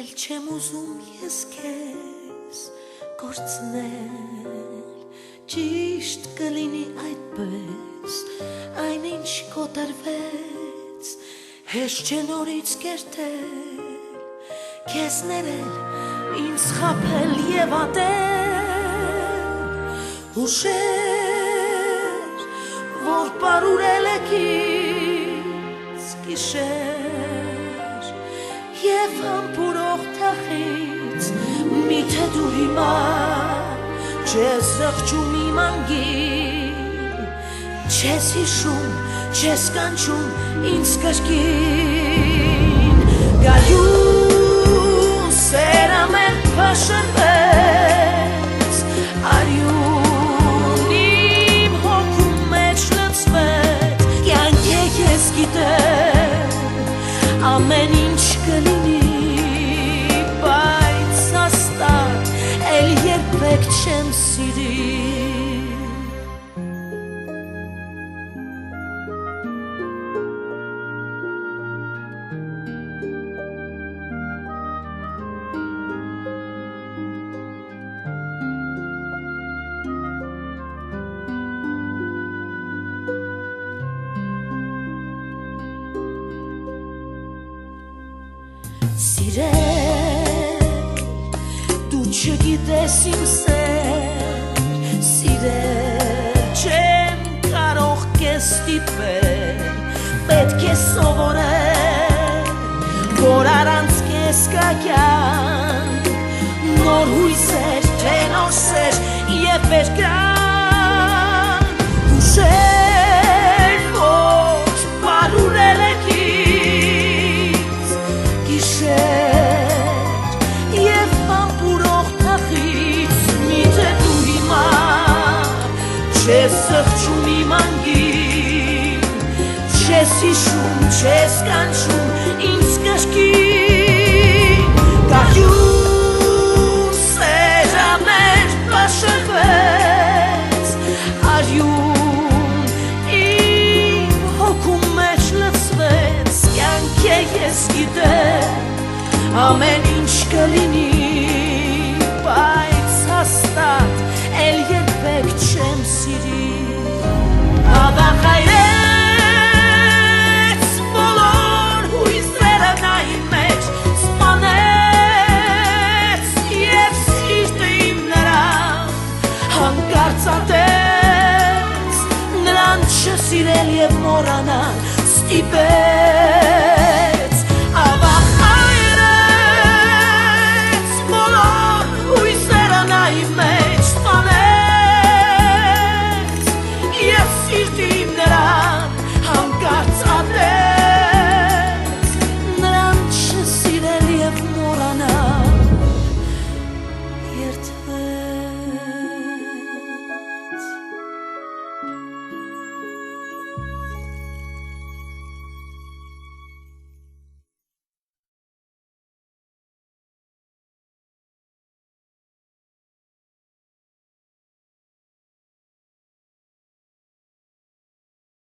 Էլ չեմ ուզում ես քեզ կորցնել Ճիշտ կլինի այդպես Այն ինչ կոտրվեց Հեշտ չէ նորից կերտել Քեզ ներել ինձ խաբել եւ ատել Հուշեր որ պարուրել եք ինձ գիշեր Եվ համբուրող թախից միթե դու հիմա Չես զղջում իմ անգին Չես հիշում, չես կանչում ինձ կրկին Գայուն սերը մեր փաշրվեց Արյուն իմ հոգում մեջ լցվեց Կյանք է ես գիտեմ ամեն ինչ կլինի Բայց հաստատ էլ երբեք չեմ սիրի Սիրել, դու չգիտես իմ սեր Սիրել, չեմ կարող կես ստիպել Պետք է սովորել, որ առանց կես կա կյանք Նոր հույսեր, թե նոր սեր և վերկրանք Հուշեր, որ պարուրել եք ինձ Եվ համբուրող թախից միթե դու հիմա Չես զղջում իմ անգին Չես հիշում, չես կանչում ինձ կրկին Գայուն սերը մեր փաշրվեց Արյուն իմ հոգում մեջ լցվեց Կյանք է ես գիտեմ Ամեն ինչ կլինի, բայց հաստատ էլ երբեք չեմ սիրի Ավաղ հայրեց բոլոր հույսերը նայի մեջ Սպանեց և սիրտը իմ նրան Հանկարծատեց նրան չսիրել և մոռանալ ստիպել